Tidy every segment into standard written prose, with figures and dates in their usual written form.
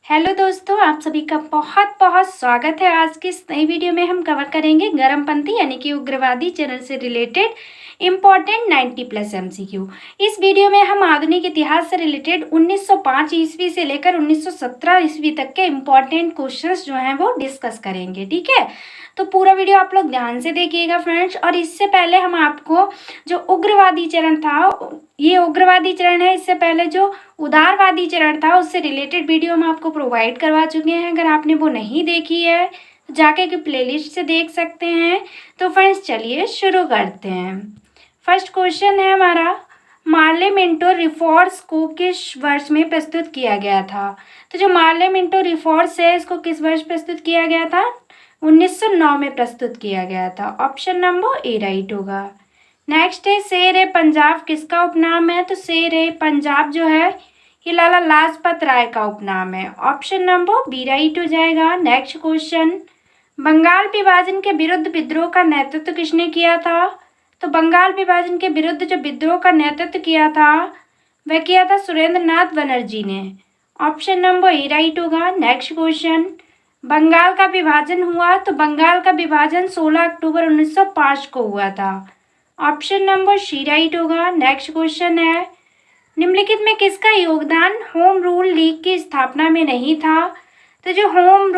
Hello दोस्तों, आप सभी का बहुत बहुत स्वागत है। आज की इस नई वीडियो में हम कवर करेंगे गर्मपंथी यानी कि उग्रवादी चरण से रिलेटेड इम्पॉर्टेंट 90+ MCQ। इस वीडियो में हम आधुनिक इतिहास से रिलेटेड 1905 ईस्वी से लेकर 1917 ईस्वी तक के इम्पॉर्टेंट क्वेश्चंस जो हैं वो डिस्कस करेंगे। ठीक है, तो पूरा वीडियो आप लोग ध्यान से देखिएगा फ्रेंड्स। और इससे पहले हम आपको जो उग्रवादी चरण था, ये उग्रवादी चरण है, इससे पहले जो उदारवादी चरण था उससे रिलेटेड वीडियो हम आपको प्रोवाइड करवा चुके हैं। अगर आपने वो नहीं देखी है तो जाके के प्लेलिस्ट से देख सकते हैं। तो फ्रेंड्स चलिए शुरू करते हैं। फर्स्ट क्वेश्चन है हमारा, मार्ले मिंटो रिफॉर्म्स को किस वर्ष में प्रस्तुत किया गया था? तो जो मार्ले मिंटो रिफॉर्म्स है इसको किस वर्ष प्रस्तुत किया गया था? 1909 में प्रस्तुत किया गया था। ऑप्शन नंबर ए राइट होगा। नेक्स्ट है, शेर ए पंजाब किसका उपनाम है? तो शेर ए पंजाब जो है ये लाला लाजपत राय का उपनाम है। ऑप्शन नंबर बी राइट हो जाएगा। नेक्स्ट क्वेश्चन, बंगाल विभाजन के विरुद्ध विद्रोह का नेतृत्व किसने किया था? तो बंगाल विभाजन के विरुद्ध जो विद्रोह का नेतृत्व किया था वह किया था सुरेंद्र नाथ बनर्जी ने। ऑप्शन नंबर ए राइट होगा। नेक्स्ट क्वेश्चन, बंगाल का विभाजन हुआ तो बंगाल का विभाजन 16 अक्टूबर 1905 को हुआ था। ऑप्शन नंबर सी राइट होगा। नेक्स्ट क्वेश्चन है, निम्नलिखित में किसका योगदान होम रूल लीग की स्थापना में नहीं था? तो जो होम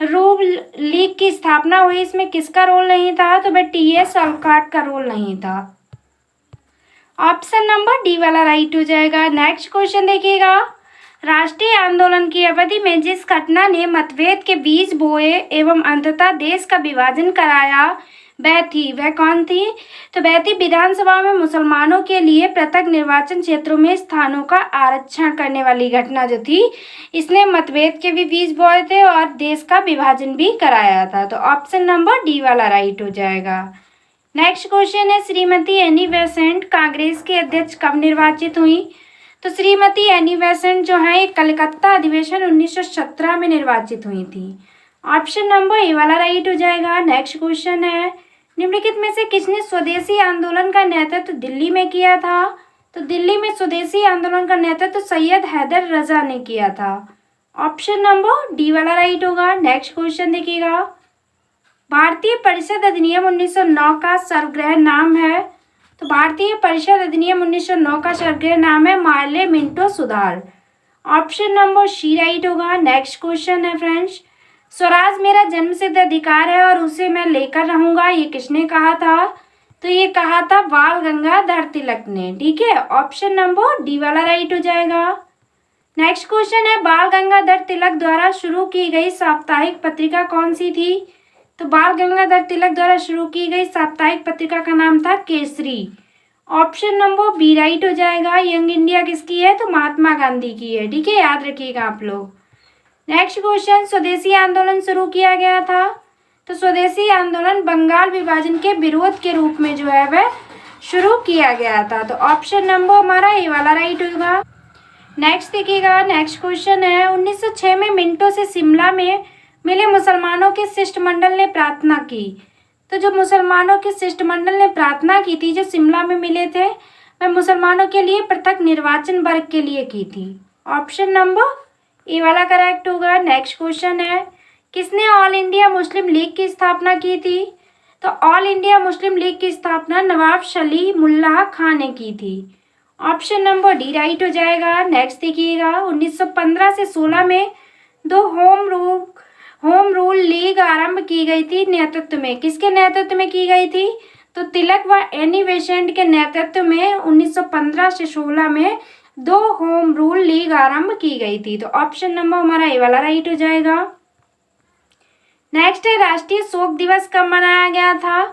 रूल लीग की स्थापना हुई इसमें किसका रोल नहीं था? तो भाई टी.एस. ऑलकॉट का रोल नहीं था। ऑप्शन नंबर डी वाला राइट हो जाएगा। नेक्स्ट क्वेश्चन देखिएगा, राष्ट्रीय आंदोलन की अवधि में जिस घटना ने मतभेद के बीज बोए एवं अंततः देश का विभाजन कराया वह कौन थी? तो वह थी विधानसभा में मुसलमानों के लिए पृथक निर्वाचन क्षेत्रों में स्थानों का आरक्षण करने वाली घटना जो थी, इसने मतभेद के भी बीज बोए थे और देश का विभाजन भी कराया था। तो ऑप्शन नंबर डी वाला राइट हो जाएगा। नेक्स्ट क्वेश्चन है, श्रीमती एनी बेसेंट कांग्रेस की अध्यक्ष कब निर्वाचित हुई? तो श्रीमती एनी बेसेंट जो है कलकत्ता अधिवेशन 1917 में निर्वाचित हुई थी। ऑप्शन नंबर ए वाला राइट हो जाएगा। नेक्स्ट क्वेश्चन है, निम्नलिखित में से किसने स्वदेशी आंदोलन का नेतृत्व दिल्ली में किया था? तो दिल्ली में स्वदेशी आंदोलन का नेतृत्व सैयद हैदर रजा ने किया था। ऑप्शन नंबर डी वाला राइट होगा। नेक्स्ट क्वेश्चन देखिएगा, भारतीय परिषद अधिनियम 1909 का सर्वग्रह नाम है? तो भारतीय परिषद अधिनियम 1909 का सर्वग्रह नाम है मार्ले मिंटो सुधार। ऑप्शन नंबर सी राइट होगा। नेक्स्ट क्वेश्चन है फ्रेंड्स, स्वराज मेरा जन्मसिद्ध अधिकार है और उसे मैं लेकर रहूंगा, ये किसने कहा था? तो ये कहा था बाल गंगाधर तिलक ने। ठीक है, ऑप्शन नंबर डी वाला राइट हो जाएगा। नेक्स्ट क्वेश्चन है, बाल गंगाधर तिलक द्वारा शुरू की गई साप्ताहिक पत्रिका कौन सी थी? तो बाल गंगाधर तिलक द्वारा शुरू की गई साप्ताहिक पत्रिका का नाम था Kesari. Option number B right हो जाएगा। यंग इंडिया किसकी है? तो महात्मा गांधी की है। ठीक है, याद रखिएगा आप लोग। नेक्स्ट क्वेश्चन, स्वदेशी आंदोलन शुरू किया गया था? तो स्वदेशी आंदोलन बंगाल विभाजन के विरोध के रूप में जो है वह शुरू किया गया था। तो ऑप्शन नंबर हमारा ए वाला राइट होगा। नेक्स्ट देखिएगा, नेक्स्ट क्वेश्चन है, 1906 में मिंटो से शिमला में मिले मुसलमानों के शिष्टमंडल ने प्रार्थना की। तो जो मुसलमानों के शिष्टमंडल ने प्रार्थना की थी, जो शिमला में मिले थे, वह मुसलमानों के लिए पृथक निर्वाचन वर्ग के लिए की थी। ऑप्शन नंबर ए वाला करेक्ट होगा। नेक्स्ट क्वेश्चन है, किसने ऑल इंडिया मुस्लिम लीग की स्थापना की थी? तो ऑल इंडिया मुस्लिम लीग की स्थापना नवाब सलीमुल्लाह खान ने की थी। ऑप्शन नंबर डी राइट हो जाएगा। नेक्स्ट देखिएगा, 1915 से 16 में दो होम रूल लीग आरंभ की गई थी नेतृत्व में। किसके नेतृत्व में की गई थी? तो तिलक व एनी बेसेंट के नेतृत्व में 1915 से 16 में दो होम रूल लीग आरंभ की गई थी। तो ऑप्शन नंबर हमारा ए वाला राइट हो जाएगा। नेक्स्ट है, राष्ट्रीय शोक दिवस कब मनाया गया था?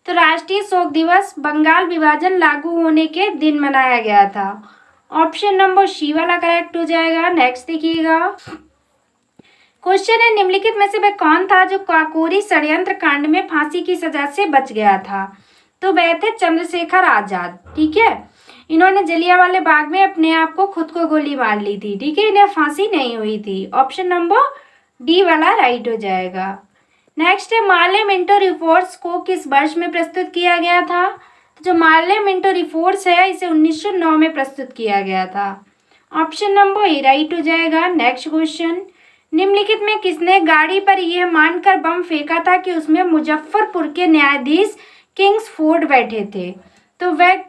तो राष्ट्रीय शोक दिवस बंगाल विभाजन लागू होने के दिन मनाया गया था। ऑप्शन नंबर सी वाला करेक्ट हो जाएगा। नेक्स्ट देखिएगा, क्वेश्चन है, निम्नलिखित में से वह कौन था जो काकोरी षड्यंत्र कांड में फांसी की सजा से बच गया था? तो वह थे चंद्रशेखर आजाद। ठीक है, इन्होंने जलियांवाले बाग में अपने आप को खुद को गोली मार ली थी। ठीक है, इन्हें फांसी नहीं हुई थी। ऑप्शन नंबर डी वाला राइट हो जाएगा। नेक्स्ट है, मार्ले मिंटो रिपोर्ट्स को किस वर्ष में प्रस्तुत किया गया था? तो जो मार्ले मिंटो रिपोर्ट्स है इसे 1909 में प्रस्तुत किया गया था। ऑप्शन नंबर ए राइट हो जाएगा। नेक्स्ट क्वेश्चन, निम्नलिखित में किसने गाड़ी पर यह मानकर बम फेंका था कि उसमें मुजफ्फरपुर के न्यायाधीश किंग्सफोर्ड बैठे थे। तो वह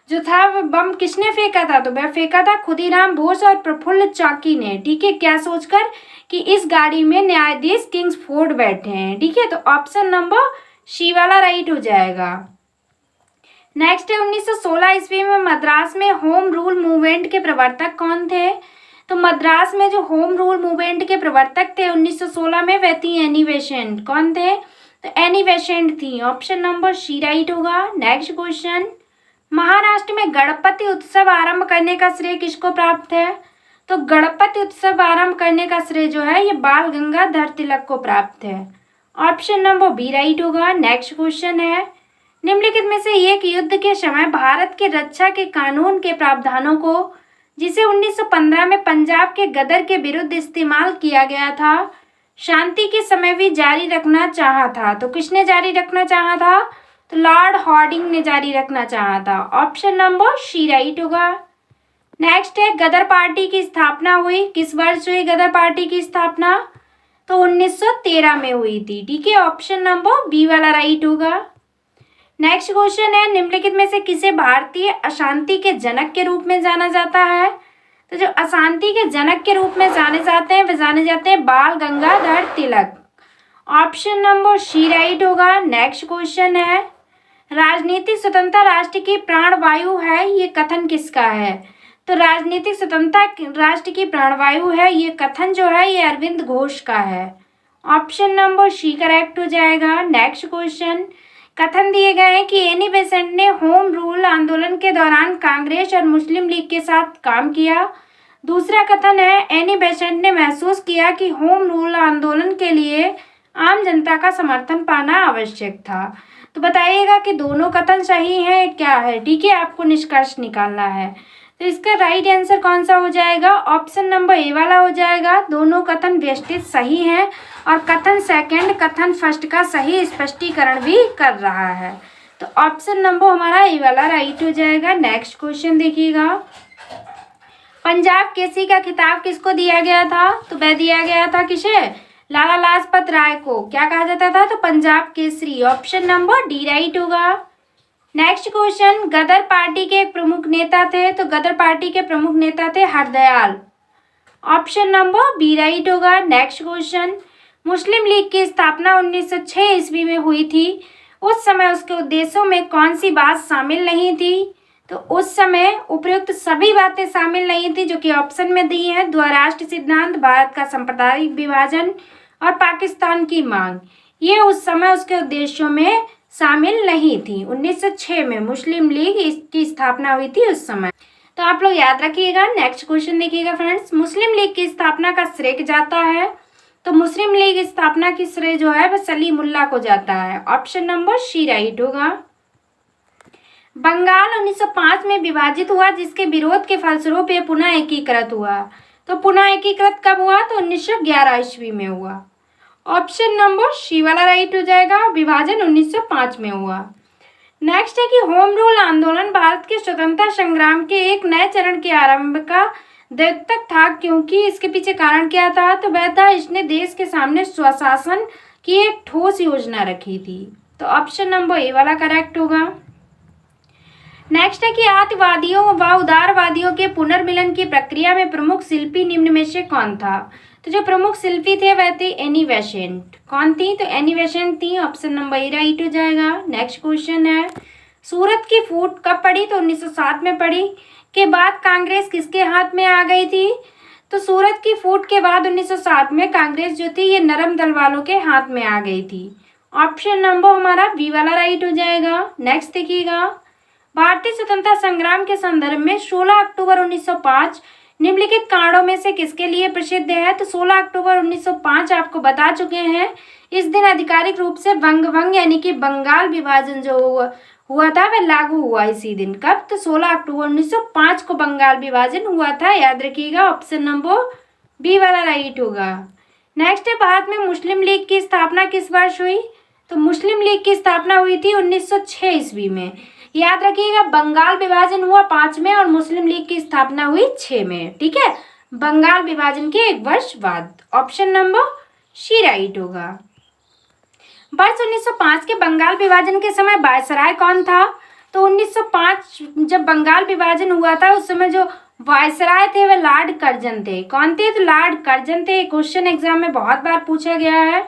जो था वह बम किसने फेंका था, तो वह फेंका था खुदीराम बोस और प्रफुल्ल चाकी ने। ठीक है, क्या सोचकर कि इस गाड़ी में न्यायाधीश किंग्सफोर्ड बैठे हैं। ठीक है, तो ऑप्शन नंबर सी वाला राइट हो जाएगा। नेक्स्ट है 1916 ईस्वी में मद्रास में होम रूल मूवमेंट के प्रवर्तक कौन थे। तो मद्रास में जो होम रूल मूवमेंट के प्रवर्तक थे 1916 में, वह थी एनी बेसेंट। कौन थे, तो एनी बेसेंट थी। ऑप्शन नंबर सी राइट होगा। नेक्स्ट क्वेश्चन, महाराष्ट्र में गणपति उत्सव आरंभ करने का श्रेय किसको प्राप्त है। तो गणपति उत्सव आरंभ करने का श्रेय जो है ये बाल गंगाधर तिलक को प्राप्त है। ऑप्शन नंबर बी राइट होगा। नेक्स्ट क्वेश्चन है, निम्नलिखित में से एक युद्ध के समय भारत के रक्षा के कानून के प्रावधानों को, जिसे 1915 में पंजाब के गदर के विरुद्ध इस्तेमाल किया गया था, शांति के समय भी जारी रखना चाहा था। तो किसने जारी रखना चाहा था, तो लॉर्ड हॉर्डिंग ने जारी रखना चाहा था। ऑप्शन नंबर सी राइट होगा। नेक्स्ट है, गदर पार्टी की स्थापना हुई, किस वर्ष हुई गदर पार्टी की स्थापना, तो 1913 में हुई थी। ठीक है, ऑप्शन नंबर बी वाला राइट होगा। नेक्स्ट क्वेश्चन है, निम्नलिखित में से किसे भारतीय अशांति के जनक के रूप में जाना जाता है। तो जो अशांति के जनक के रूप में जाने जाते हैं वे जाने जाते हैं बाल Gangadhar Tilak. Option number C right होगा। नेक्स्ट क्वेश्चन है, राजनीतिक स्वतंत्रता राष्ट्र की प्राणवायु है, ये कथन किसका है। तो राजनीतिक स्वतंत्रता राष्ट्र की प्राणवायु है, ये कथन जो है ये अरविंद घोष का है। ऑप्शन नंबर सी करेक्ट हो जाएगा। नेक्स्ट क्वेश्चन, कथन दिए गए हैं कि एनी बेसेंट ने होम रूल आंदोलन के दौरान कांग्रेस और मुस्लिम लीग के साथ काम किया। दूसरा कथन है, एनी बेसेंट ने महसूस किया कि होम रूल आंदोलन के लिए आम जनता का समर्थन पाना आवश्यक था। तो बताइएगा कि दोनों कथन सही है क्या है। ठीक है, आपको निष्कर्ष निकालना है। तो इसका राइट आंसर कौन सा हो जाएगा, ऑप्शन नंबर ए वाला हो जाएगा। दोनों कथन व्यवस्थित सही हैं और कथन सेकंड कथन फर्स्ट का सही स्पष्टीकरण भी कर रहा है। तो ऑप्शन नंबर हमारा ए वाला राइट हो जाएगा। नेक्स्ट क्वेश्चन देखिएगा, पंजाब केसरी का खिताब किसको दिया गया था। तो वह दिया गया था किसे, लाला लाजपत राय को। क्या कहा जाता था, तो Punjab Kesari. Option number D right होगा। नेक्स्ट क्वेश्चन, गदर पार्टी के प्रमुख नेता थे। तो गदर पार्टी के प्रमुख नेता थे Hardayal. Option number B right होगा। नेक्स्ट क्वेश्चन, मुस्लिम लीग की स्थापना 1906 ईस्वी में हुई थी। उस समय उसके उद्देश्यों में कौन सी बात शामिल नहीं थी। तो उस समय उपयुक्त सभी बातें शामिल नहीं थी जो कि ऑप्शन में दी हैं, द्विराष्ट्र सिद्धांत, भारत का सांप्रदायिक विभाजन और पाकिस्तान की मांग। ये उस समय उसके उद्देश्यों में शामिल नहीं थी। 1906 में मुस्लिम लीग इसकी स्थापना हुई थी उस समय। तो आप लोग याद रखिएगा। नेक्स्ट क्वेश्चन देखिएगा फ्रेंड्स, मुस्लिम लीग की स्थापना का श्रेय जाता है। तो मुस्लिम लीग स्थापना की श्रेय जो है वह सलीमुल्लाह को जाता है। ऑप्शन नंबर सी राइट होगा। बंगाल 1905 में विभाजित हुआ, जिसके विरोध के फलस्वरूप ये पुनः एकीकृत हुआ। तो पुनः एकीकृत कब हुआ, तो 1911 ईस्वी में हुआ। ऑप्शन नंबर सी वाला राइट हो जाएगा। विभाजन 1905 में हुआ। नेक्स्ट है कि होम रूल आंदोलन भारत के स्वतंत्रता संग्राम के एक नए चरण के आरंभ का द्योतक था, क्योंकि इसके पीछे कारण क्या था, तो वह था इसने देश के सामने स्वशासन की एक ठोस योजना रखी थी। तो ऑप्शन नंबर ए वाला करेक्ट होगा। नेक्स्ट है कि आतिवादियों व उदारवादियों के पुनर्मिलन की प्रक्रिया में प्रमुख शिल्पी निम्न में से कौन था। तो जो प्रमुख शिल्पी थे वह थे एनी बेसेंट। कौन थी, तो एनी बेसेंट थी। ऑप्शन नंबर ए राइट हो जाएगा। नेक्स्ट क्वेश्चन है, सूरत की फूट कब पड़ी, तो 1907 में पड़ी। के बाद कांग्रेस किसके हाथ में आ गई थी। तो सूरत की फूट के बाद 1907 में कांग्रेस जो थी ये नरम दल वालों के हाथ में आ गई थी। ऑप्शन नंबर हमारा बी वाला राइट हो जाएगा। नेक्स्ट देखिएगा, भारतीय स्वतंत्रता संग्राम के संदर्भ में 16 अक्टूबर 1905 निम्नलिखित कांडों में से किसके लिए प्रसिद्ध है। तो 16 अक्टूबर 1905 आपको बता चुके हैं। इस दिन आधिकारिक रूप से बंगभंग यानी कि बंगाल विभाजन जो हुआ था वह लागू हुआ इसी दिन। कब, तो 16 अक्टूबर 1905 को बंगाल विभाजन हुआ था। याद रखिएगा, ऑप्शन नंबर बी वाला राइट होगा। नेक्स्ट है, भारत में मुस्लिम लीग की स्थापना किस वर्ष हुई। तो मुस्लिम लीग की स्थापना हुई थी 1906 ईस्वी में। याद रखिएगा, बंगाल विभाजन हुआ 5 में और मुस्लिम लीग की स्थापना हुई 6 में। ठीक है, बंगाल विभाजन के 1 वर्ष बाद। ऑप्शन नंबर सी राइट होगा। वर्ष 1905 के बंगाल विभाजन के समय वायसराय कौन था? तो 1905 जब बंगाल विभाजन हुआ था उस समय जो वायसराय थे वे लॉर्ड कर्जन थे। कौन थे? तो लॉर्ड कर्जन थे। क्वेश्चन एग्जाम में बहुत बार पूछा गया है।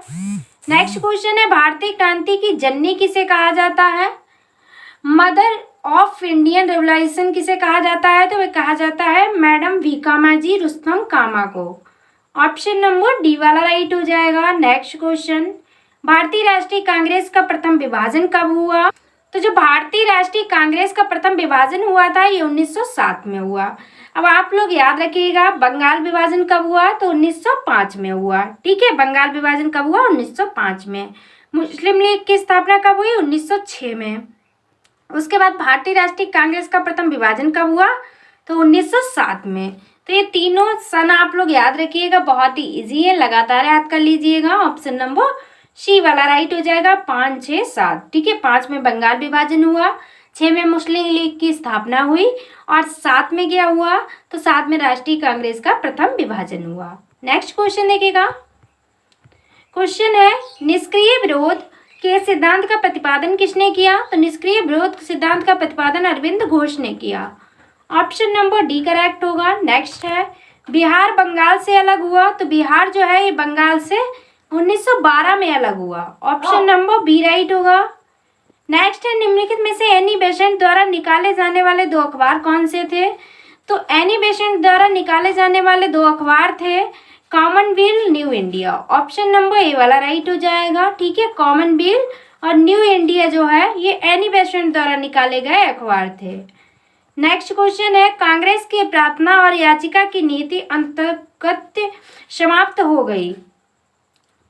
नेक्स्ट क्वेश्चन है, भारतीय क्रांति की जननी किसे कहा जाता है? मदर ऑफ इंडियन रेवोल्यूशन किसे कहा जाता है? तो वे कहा जाता है मैडम भीखामाजी रुस्तम कामा को। ऑप्शन नंबर डी वाला राइट हो जाएगा। नेक्स्ट क्वेश्चन, भारतीय राष्ट्रीय कांग्रेस का प्रथम विभाजन कब हुआ? तो जो भारतीय राष्ट्रीय कांग्रेस का प्रथम विभाजन हुआ था ये 1907 में हुआ। अब आप लोग याद रखिएगा बंगाल विभाजन कब हुआ? तो 1905 में हुआ। ठीक है, बंगाल विभाजन कब हुआ? 1905 में। मुस्लिम लीग की स्थापना कब हुई? 1906 में। उसके बाद भारतीय राष्ट्रीय कांग्रेस का प्रथम विभाजन कब हुआ? तो 1907 में। तो ये तीनों सन आप लोग याद रखिएगा, बहुत ही इजी है, लगातार याद कर लीजिएगा। ऑप्शन नंबर सी वाला राइट हो जाएगा। 5, 6, 7। ठीक है, 5 में बंगाल विभाजन हुआ, 6 में मुस्लिम लीग की स्थापना हुई और 7 में क्या हुआ? तो 7 में राष्ट्रीय कांग्रेस का प्रथम विभाजन हुआ। नेक्स्ट क्वेश्चन देखिएगा। क्वेश्चन है, निष्क्रिय विरोध के सिद्धांत का प्रतिपादन किसने किया? तो निष्क्रिय विरोध सिद्धांत का प्रतिपादन अरविंद घोष ने किया। ऑप्शन नंबर डी करेक्ट होगा। नेक्स्ट है, बिहार बंगाल से अलग हुआ? तो बिहार जो है ये बंगाल से 1912 में अलग हुआ। ऑप्शन नंबर बी राइट होगा। नेक्स्ट है, निम्नलिखित में से एनी बेसेंट द्वारा निकाले जाने वाले 2 अखबार कौन से थे? तो एनी बेसेंट द्वारा निकाले जाने वाले 2 अखबार थे Commonwealth, new India. Option number A वाला राइट हो जाएगा। ठीक है, कॉमनवेल्थ और न्यू इंडिया जो है ये एनी बेसेंट द्वारा निकाले गए अखबार थे। नेक्स्ट क्वेश्चन है, कांग्रेस की प्रार्थना और याचिका की नीति अंतर्गत समाप्त हो गई?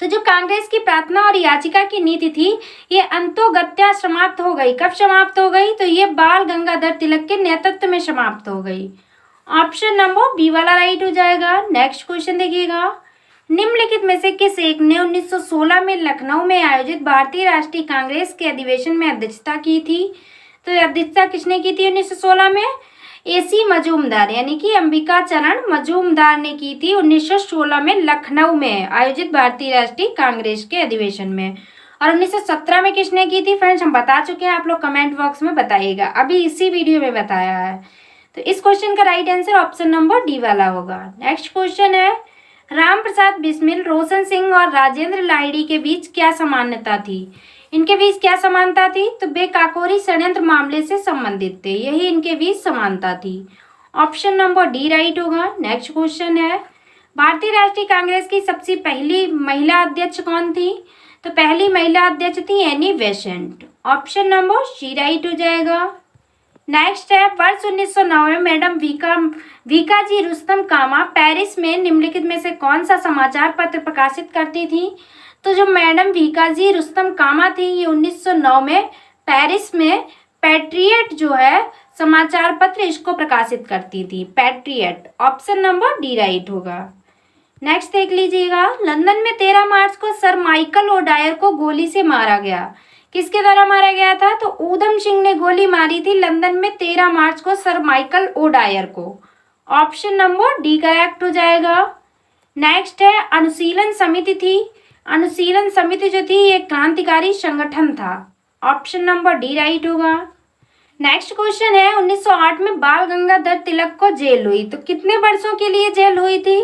तो जो कांग्रेस की प्रार्थना और याचिका की नीति थी ये अंतोगत्या समाप्त हो गई। कब समाप्त हो गई? तो ये बाल गंगाधर तिलक के नेतृत्व में समाप्त हो गई। ऑप्शन नंबर बी वाला राइट हो जाएगा। नेक्स्ट क्वेश्चन देखिएगा, निम्नलिखित में से किस एक ने 1916 में लखनऊ में आयोजित भारतीय राष्ट्रीय कांग्रेस के अधिवेशन में अध्यक्षता की थी? तो अध्यक्षता किसने की थी 1916 में? एसी मजूमदार यानी कि अंबिका चरण मजूमदार ने की थी 1916 में लखनऊ में आयोजित भारतीय राष्ट्रीय कांग्रेस के अधिवेशन में। और 1917 में किसने की थी फ्रेंड्स? हम बता चुके हैं, आप लोग कमेंट बॉक्स में बताइएगा, अभी इसी वीडियो में बताया है। तो इस क्वेश्चन का right answer option number D वाला होगा। नेक्स्ट क्वेश्चन है, राम प्रसाद बिस्मिल, रोशन सिंह और राजेंद्र लाहिड़ी के बीच क्या समानता थी? इनके बीच क्या समानता थी? तो बेकाकोरी षड्यंत्र मामले से संबंधित थे, यही इनके बीच समानता थी। ऑप्शन नंबर डी राइट होगा। नेक्स्ट क्वेश्चन है, भारतीय राष्ट्रीय कांग्रेस की सबसे पहली महिला अध्यक्ष कौन थी? तो पहली महिला अध्यक्ष थी Annie Besant. Option number C right हो जाएगा। नेक्स्ट है, वर्ष 1909 में madam Bhikaji Rustam Cama Paris में निम्नलिखित में से कौन सा समाचार पत्र प्रकाशित करती थी? तो जो मैडम भीखा जी रुस्तम कामा थी ये 1909 में पेरिस में पैट्रियट जो है समाचार पत्र इसको प्रकाशित करती थी, patriot. Option number D right होगा। नेक्स्ट देख लीजिएगा, लंदन में 13 मार्च को सर माइकल ओडायर को गोली से मारा गया। किसके द्वारा मारा गया था? तो ऊधम सिंह ने गोली मारी थी लंदन में 13 मार्च को सर माइकल ओडायर को। ऑप्शन नंबर डी करेक्ट हो जाएगा। नेक्स्ट है, अनुशीलन समिति थी। अनुशीलन समिति जो थी ये क्रांतिकारी संगठन था। ऑप्शन नंबर डी राइट होगा। नेक्स्ट क्वेश्चन है, 1908 में बाल गंगाधर तिलक को जेल हुई, तो कितने वर्षों के लिए जेल हुई थी?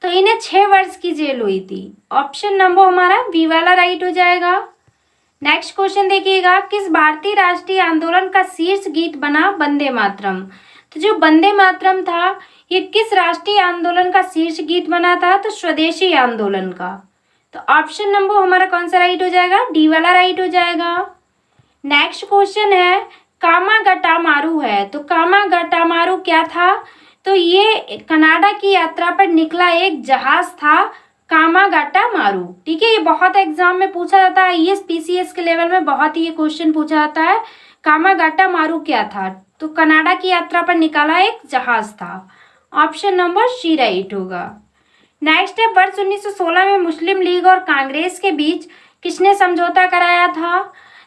तो इन्हें 6 वर्ष की जेल हुई थी। ऑप्शन नंबर हमारा बी वाला राइट हो जाएगा। नेक्स्ट क्वेश्चन देखिएगा, किस भारतीय राष्ट्रीय आंदोलन का शीर्ष गीत बना वंदे मातरम? तो जो वंदे मातरम था ये किस राष्ट्रीय आंदोलन का शीर्ष गीत बना था? तो स्वदेशी आंदोलन का। तो ऑप्शन नंबर हमारा कौन सा राइट हो जाएगा? डी वाला राइट हो जाएगा। नेक्स्ट क्वेश्चन है, कामागटामारू है, तो कामागटामारू क्या था? तो ये कनाडा की यात्रा पर निकला एक जहाज था कामागटामारू। ठीक है, ये बहुत एग्जाम में पूछा जाता है, आईएएस पीसीएस के लेवल में बहुत ही ये क्वेश्चन पूछा जाता है। कामागटामारू क्या था? तो कनाडा की यात्रा पर निकाला एक जहाज था। ऑप्शन नंबर सी राइट होगा। नेक्स्ट है, वर्ष 1916 में मुस्लिम लीग और कांग्रेस के बीच किसने समझौता कराया था?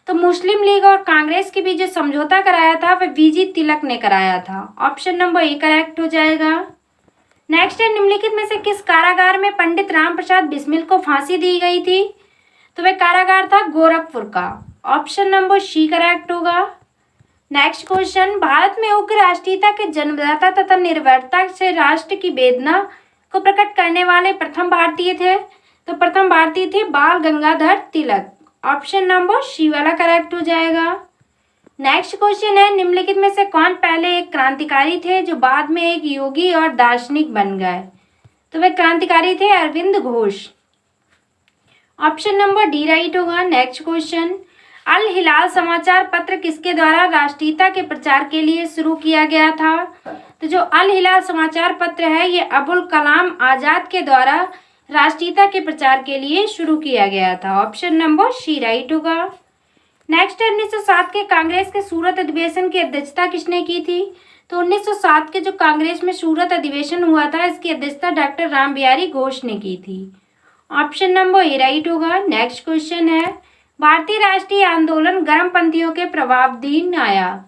तो मुस्लिम लीग और कांग्रेस के बीच जो समझौता कराया था वह वीजी तिलक ने कराया था। ऑप्शन नंबर ए करेक्ट हो जाएगा। नेक्स्ट है, निम्नलिखित में से किस कारागार में पंडित राम प्रसाद बिस्मिल को फांसी दी गई थी? तो वह कारागार था गोरखपुर का। ऑप्शन नंबर सी करेक्ट होगा। नेक्स्ट क्वेश्चन, भारत में उग्र राष्ट्रीयता के जन्मदाता तथा निर्भरता से राष्ट्र की वेदना को प्रकट करने वाले प्रथम भारतीय थे? तो प्रथम भारतीय थे बाल गंगाधर तिलक। ऑप्शन नंबर सी वाला करेक्ट हो जाएगा। नेक्स्ट क्वेश्चन है, निम्नलिखित में से कौन पहले एक क्रांतिकारी थे जो बाद में एक योगी और दार्शनिक बन गए? तो वे क्रांतिकारी थे Aurobindo Ghosh. Option number D right होगा। नेक्स्ट क्वेश्चन, अल हिलाल समाचार पत्र किसके द्वारा राष्ट्रीयता के प्रचार के लिए शुरू किया गया था? तो जो अल हिलाल समाचार पत्र है ये अबुल कलाम आजाद के द्वारा राष्ट्रीयता के प्रचार के लिए शुरू किया गया था। ऑप्शन नंबर सी राइट होगा। नेक्स्ट 1907 के कांग्रेस के सूरत अधिवेशन की अध्यक्षता किसने की थी? तो 1907 के जो कांग्रेस में सूरत अधिवेशन हुआ था इसकी अध्यक्षता डॉक्टर रामबिहारी घोष ने की थी। ऑप्शन नंबर ए राइट होगा। नेक्स्ट क्वेश्चन है, भारतीय राष्ट्रीय आंदोलन गर्मपंथियों के प्रभावाधीन आया।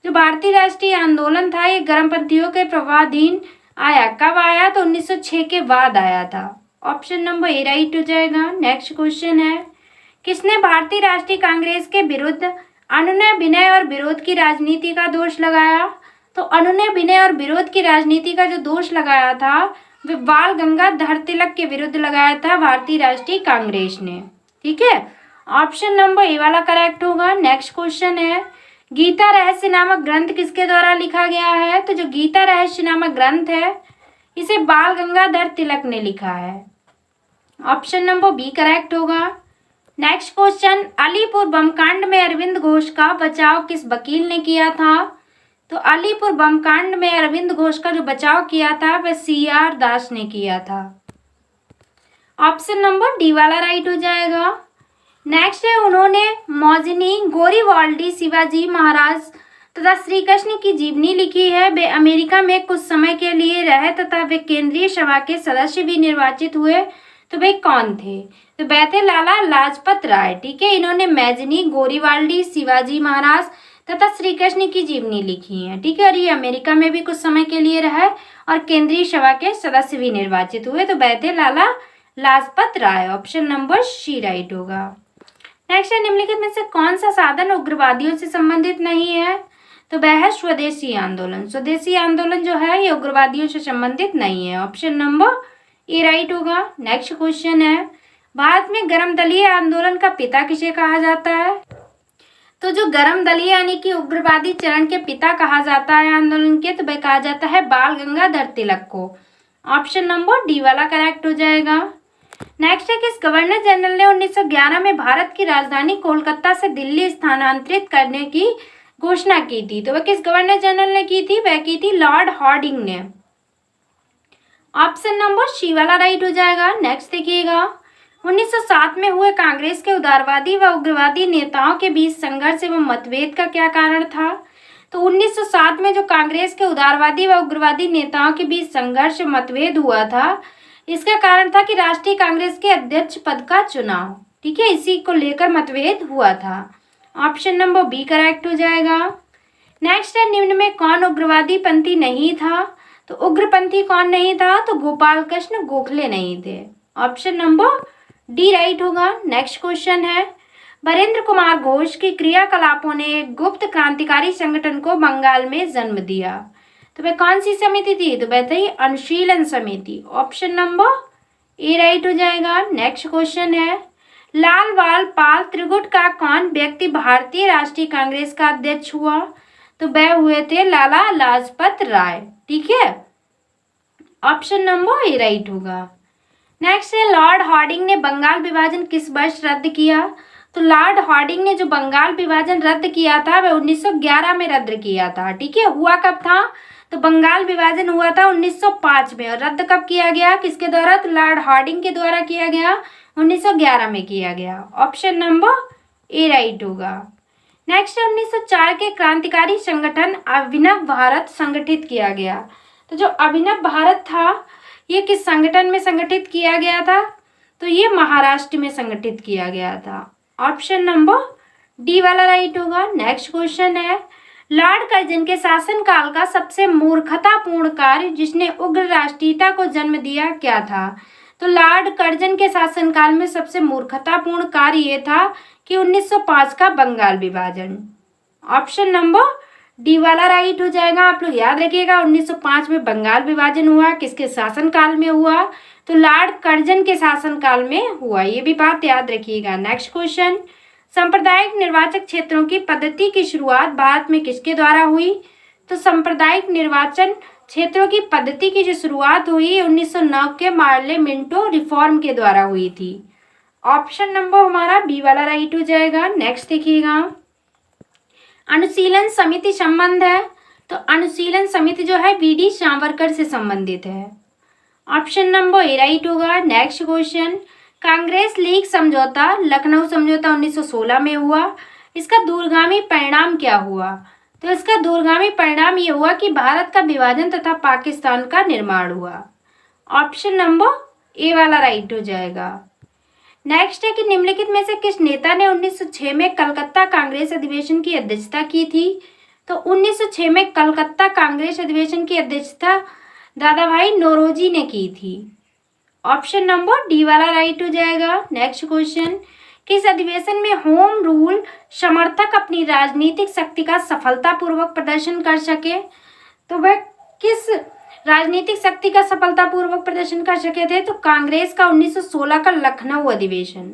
जो भारतीय राष्ट्रीय आंदोलन था ये गर्मपंथियों के प्रभावाधीन आया। कब आया? तो 1906 के बाद आया था। ऑप्शन नंबर ए राइट हो जाएगा। नेक्स्ट क्वेश्चन है, किसने भारतीय राष्ट्रीय कांग्रेस के विरुद्ध अनुनय विनय और विरोध की राजनीति का दोष लगाया? तो अनुनय विनय और विरोध की राजनीति का जो दोष लगाया था वह बाल गंगाधर तिलक के विरुद्ध लगाया था भारतीय राष्ट्रीय कांग्रेस ने। ठीक है, ऑप्शन नंबर ए वाला करेक्ट होगा। नेक्स्ट क्वेश्चन है, गीता रहस्य नामक ग्रंथ किसके द्वारा लिखा गया है? तो जो गीता रहस्य नामक ग्रंथ है इसे बाल गंगाधर तिलक ने लिखा है। ऑप्शन नंबर बी करेक्ट होगा। नेक्स्ट क्वेश्चन, अलीपुर बम कांड में अरविंद घोष का बचाव किस वकील ने किया था? तो अलीपुर बम कांड में अरविंद घोष का जो बचाव किया था वह CR दास ने किया था। ऑप्शन नंबर डी वाला राइट हो जाएगा। नेक्स्ट है, उन्होंने मौजनी गोरीवाल्डी शिवाजी महाराज तथा श्री कृष्ण की जीवनी लिखी है। वे अमेरिका में कुछ समय के लिए रहे तथा वे केंद्रीय सभा के सदस्य भी निर्वाचित हुए। तो वे कौन थे? तो वे थे लाला लाजपत राय। ठीक है, इन्होंने मैजनी गोरीवाल्डी शिवाजी महाराज तथा श्री कृष्ण की जीवनी लिखी है। ठीक है, और ये अमेरिका में भी कुछ समय के लिए रहे और केंद्रीय सभा के सदस्य भी निर्वाचित हुए। तो वे थे Lala Lajpat Rai. Option number C right होगा। नेक्स्ट है, निम्नलिखित में से कौन सा साधन उग्रवादियों से संबंधित नहीं है? तो वह है स्वदेशी आंदोलन। स्वदेशी आंदोलन जो है ये उग्रवादियों से संबंधित नहीं है। ऑप्शन नंबर ए राइट होगा। नेक्स्ट क्वेश्चन है, भारत में गर्म दलीय आंदोलन का पिता किसे कहा जाता है? तो जो गर्म दलीय यानी कि उग्रवादी चरण के पिता कहा जाता है आंदोलन के, तो वह कहा जाता है बाल गंगाधर तिलक को। ऑप्शन नंबर डी वाला करेक्ट हो जाएगा। नेक्स्ट है, किस गवर्नर जनरल ने 1911 में भारत की राजधानी कोलकाता से दिल्ली स्थानांतरित करने की घोषणा की थी? तो वह किस गवर्नर जनरल ने की थी? वह की थी लॉर्ड हार्डिंग ने। ऑप्शन नंबर सी वाला राइट हो जाएगा। नेक्स्ट देखिएगा, 1907 में हुए कांग्रेस के उदारवादी व उग्रवादी नेताओं के बीच संघर्ष एवं मतभेद का क्या कारण था? तो 1907 में जो कांग्रेस के उदारवादी व उग्रवादी नेताओं के बीच संघर्ष मतभेद हुआ था इसका कारण था कि राष्ट्रीय कांग्रेस के अध्यक्ष पद का चुनाव। ठीक है, इसी को लेकर मतभेद हुआ था। ऑप्शन नंबर बी करेक्ट हो जाएगा। नेक्स्ट है, निम्न में कौन उग्रवादी पंथी नहीं था? तो उग्रपंथी कौन नहीं था? तो गोपाल कृष्ण गोखले नहीं थे। ऑप्शन नंबर डी राइट होगा। नेक्स्ट क्वेश्चन है, वरेंद्र कुमार घोष की क्रियाकलापों ने एक गुप्त क्रांतिकारी संगठन को बंगाल में जन्म दिया। तो वह कौन सी समिति थी? तो वह थी अनुशीलन समिति। ऑप्शन नंबर ए राइट हो जाएगा। नेक्स्ट क्वेश्चन है, लाल बाल पाल त्रिगुट का कौन व्यक्ति भारतीय राष्ट्रीय कांग्रेस का अध्यक्ष हुआ? तो वह हुए थे लाला लाजपत राय। ठीक है, ऑप्शन नंबर ए राइट होगा। नेक्स्ट है, लॉर्ड हार्डिंग ने बंगाल विभाजन किस वर्ष रद्द किया? तो लॉर्ड हार्डिंग ने जो बंगाल विभाजन रद्द किया था वह 1911 में रद्द किया था। ठीक है, हुआ कब था? तो बंगाल विभाजन हुआ था 1905 में। और रद्द कब किया गया? किसके द्वारा? तो लॉर्ड हार्डिंग के द्वारा किया गया, 1911 में किया गया। ऑप्शन नंबर ए राइट होगा। नेक्स्ट 1904 के क्रांतिकारी संगठन अभिनव भारत संगठित किया गया। तो जो अभिनव भारत था ये किस संगठन में संगठित किया गया था? तो ये महाराष्ट्र में संगठित किया गया था। ऑप्शन नंबर डी वाला राइट होगा। नेक्स्ट क्वेश्चन है, लॉर्ड कर्जन के शासनकाल का सबसे मूर्खतापूर्ण कार्य जिसने उग्र राष्ट्रीयता को जन्म दिया क्या था? तो लॉर्ड कर्जन के शासनकाल में सबसे मूर्खतापूर्ण कार्य ये था कि 1905 का बंगाल विभाजन। ऑप्शन नंबर डी वाला राइट हो जाएगा। आप लोग याद रखिएगा 1905 में बंगाल विभाजन हुआ, किसके शासनकाल में हुआ? तो लॉर्ड कर्जन के शासनकाल में हुआ, ये भी बात याद रखिएगा। नेक्स्ट क्वेश्चन, सांप्रदायिक निर्वाचक क्षेत्रों की पद्धति की शुरुआत भारत में किसके द्वारा हुई? तो सांप्रदायिक निर्वाचन क्षेत्रों की पद्धति की जो शुरुआत हुई 1909 के मार्ले मिंटो रिफॉर्म के द्वारा हुई थी। ऑप्शन नंबर हमारा बी वाला राइट हो जाएगा। नेक्स्ट देखिएगा, अनुशीलन समिति संबंध है, तो अनुशीलन समिति जो है वीडी सावरकर से संबंधित है। ऑप्शन नंबर ए राइट होगा। नेक्स्ट क्वेश्चन, कांग्रेस लीग समझौता लखनऊ समझौता 1916 में हुआ, इसका दूरगामी परिणाम क्या हुआ? तो इसका दूरगामी परिणाम ये हुआ कि भारत का विभाजन तथा पाकिस्तान का निर्माण हुआ। ऑप्शन नंबर ए वाला राइट हो जाएगा। नेक्स्ट है कि निम्नलिखित में से किस नेता ने 1906 में कलकत्ता कांग्रेस अधिवेशन की अध्यक्षता की थी? तो 1906 में कलकत्ता कांग्रेस अधिवेशन की अध्यक्षता दादा भाई नौरोजी ने की थी। ऑप्शन नंबर डी वाला राइट हो जाएगा। नेक्स्ट क्वेश्चन, किस अधिवेशन में होम रूल समर्थक अपनी राजनीतिक शक्ति का सफलतापूर्वक प्रदर्शन कर सके? तो वह किस राजनीतिक शक्ति का सफलतापूर्वक प्रदर्शन कर सके थे? तो कांग्रेस का 1916 का लखनऊ अधिवेशन।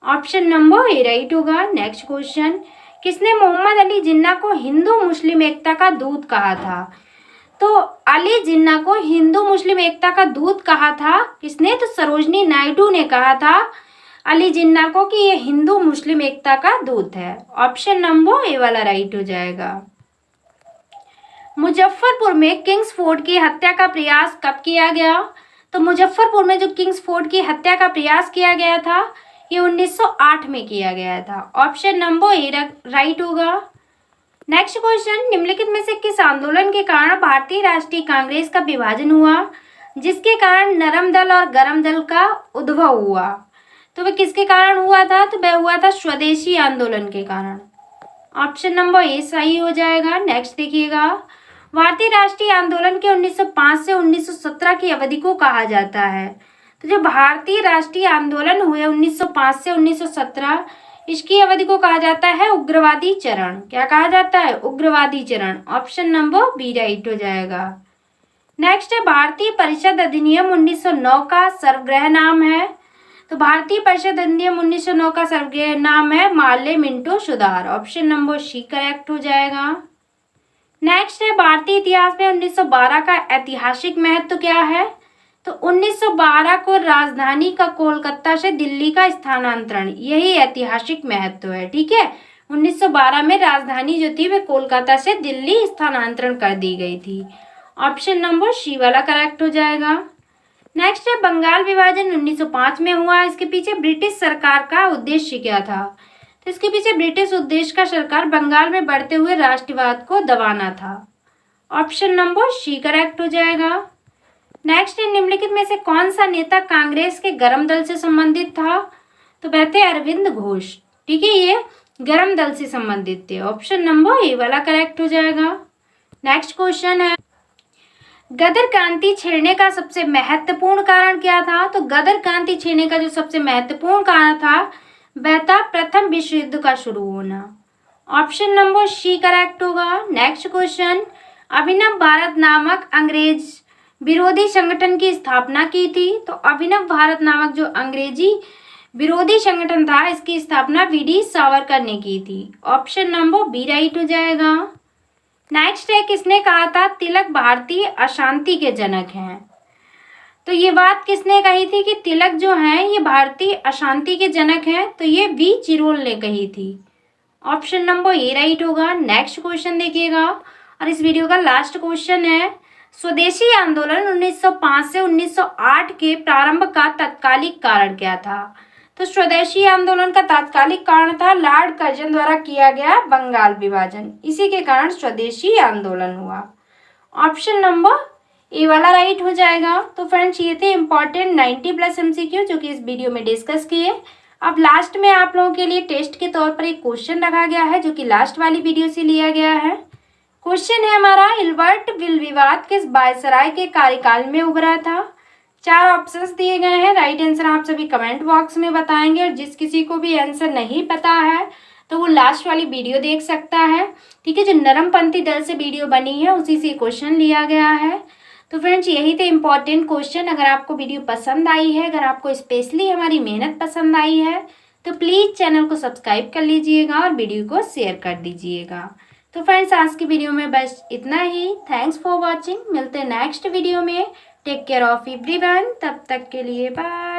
ऑप्शन नंबर ए राइट होगा। नेक्स्ट क्वेश्चन, किसने मोहम्मद अली जिन्ना को हिंदू मुस्लिम एकता का दूत कहा था? तो अली जिन्ना को हिंदू मुस्लिम एकता का दूत कहा था किसने? तो सरोजनी नायडू ने कहा था अली जिन्ना को कि ये हिंदू मुस्लिम एकता का दूत है। ऑप्शन नंबर ए वाला राइट हो जाएगा। मुजफ्फरपुर में किंग्स फोर्ट की हत्या का प्रयास कब किया गया? तो मुजफ्फरपुर में जो किंग्स फोर्ट की हत्या का प्रयास किया गया था ये 1908 में किया गया था। ऑप्शन नंबर ए राइट होगा। नेक्स्ट क्वेश्चन, निम्नलिखित में से किस आंदोलन के कारण भारतीय राष्ट्रीय कांग्रेस का विभाजन हुआ जिसके कारण नरम दल और गरम दल का उद्भव हुआ? तो वह किसके कारण हुआ था? तो वह हुआ था स्वदेशी आंदोलन के कारण। ऑप्शन नंबर ए सही हो जाएगा। नेक्स्ट देखिएगा, भारतीय राष्ट्रीय आंदोलन के 1905 से 1917 की अवधि को कहा जाता है। तो जो भारतीय राष्ट्रीय आंदोलन हुए 1905 से 1917 इसकी अवधि को कहा जाता है उग्रवादी चरण। क्या कहा जाता है? उग्रवादी चरण। ऑप्शन नंबर बी राइट हो जाएगा। नेक्स्ट है, भारतीय परिषद अधिनियम 1909 का सर्वग्रह नाम है। तो भारतीय परिषद अधिनियम 1909 का सर्वग्रह नाम है मार्ले मिंटो सुधार। ऑप्शन नंबर सी करेक्ट हो जाएगा। नेक्स्ट है, भारतीय इतिहास में 1912 का ऐतिहासिक महत्व क्या है? तो 1912 को राजधानी का कोलकाता से दिल्ली का स्थानांतरण, यही ऐतिहासिक महत्व है। ठीक है, 1912 में राजधानी जो थी वह कोलकाता से दिल्ली स्थानांतरण कर दी गई थी। ऑप्शन नंबर सी वाला करेक्ट हो जाएगा। नेक्स्ट है, बंगाल विभाजन 1905 में हुआ, इसके पीछे ब्रिटिश सरकार का उद्देश्य क्या था? तो इसके पीछे ब्रिटिश उद्देश्य का सरकार बंगाल में बढ़ते हुए राष्ट्रवाद को दबाना था। ऑप्शन नंबर सी करेक्ट हो जाएगा। नेक्स्ट है, निम्नलिखित में से कौन सा नेता कांग्रेस के गरम दल से संबंधित था? तो वह थे अरविंद घोष। ठीक है, ये गरम दल से संबंधित थे। ऑप्शन नंबर ए वाला करेक्ट हो जाएगा। नेक्स्ट क्वेश्चन है, गदर क्रांति छेड़ने का सबसे महत्वपूर्ण कारण क्या था? तो गदर क्रांति छेड़ने का जो सबसे महत्वपूर्ण कारण था वह था प्रथम विश्व युद्ध का शुरू होना। ऑप्शन नंबर सी करेक्ट होगा। नेक्स्ट क्वेश्चन, अभिनव भारत नामक अंग्रेज विरोधी संगठन की स्थापना की थी। तो अभिनव भारत नामक जो अंग्रेजी विरोधी संगठन था इसकी स्थापना वीडी सावरकर ने की थी। ऑप्शन नंबर बी राइट हो जाएगा। नेक्स्ट है, किसने कहा था तिलक भारतीय अशांति के जनक हैं? तो ये बात किसने कही थी कि तिलक जो हैं ये भारतीय अशांति के जनक हैं? तो ये वी चिरोल ने कही थी। ऑप्शन नंबर ए राइट होगा। नेक्स्ट क्वेश्चन देखिएगा और इस वीडियो का लास्ट क्वेश्चन है, स्वदेशी आंदोलन 1905 से 1908 के प्रारंभ का तात्कालिक कारण क्या था? तो स्वदेशी आंदोलन का तात्कालिक कारण था लॉर्ड कर्जन द्वारा किया गया बंगाल विभाजन, इसी के कारण स्वदेशी आंदोलन हुआ। ऑप्शन नंबर ए वाला राइट हो जाएगा। तो फ्रेंड्स ये थे इंपॉर्टेंट 90+ MCQ जो कि इस वीडियो में डिस्कस किए। अब लास्ट में आप लोगों के लिए टेस्ट के तौर पर एक क्वेश्चन रखा गया है जो कि लास्ट वाली वीडियो से लिया गया है। क्वेश्चन है हमारा, हिल्बर्ट विल विवाद किस वायसराय के कार्यकाल में उभरा था? 4 ऑप्शंस दिए गए हैं। राइट आंसर आप सभी कमेंट बॉक्स में बताएंगे, और जिस किसी को भी आंसर नहीं पता है तो वो लास्ट वाली वीडियो देख सकता है। ठीक है, जो नरमपंथी दल से वीडियो बनी है उसी से क्वेश्चन लिया गया है। तो फ्रेंड्स, यही थे इम्पॉर्टेंट क्वेश्चन। अगर आपको वीडियो पसंद आई है, अगर आपको स्पेशली हमारी मेहनत पसंद आई है, तो प्लीज़ चैनल को सब्सक्राइब कर लीजिएगा और वीडियो को शेयर कर दीजिएगा। तो फ्रेंड्स, आज की वीडियो में बस इतना ही। Thanks for watching. मिलते हैं नेक्स्ट वीडियो में। Take care of everyone. तब तक के लिए बाय।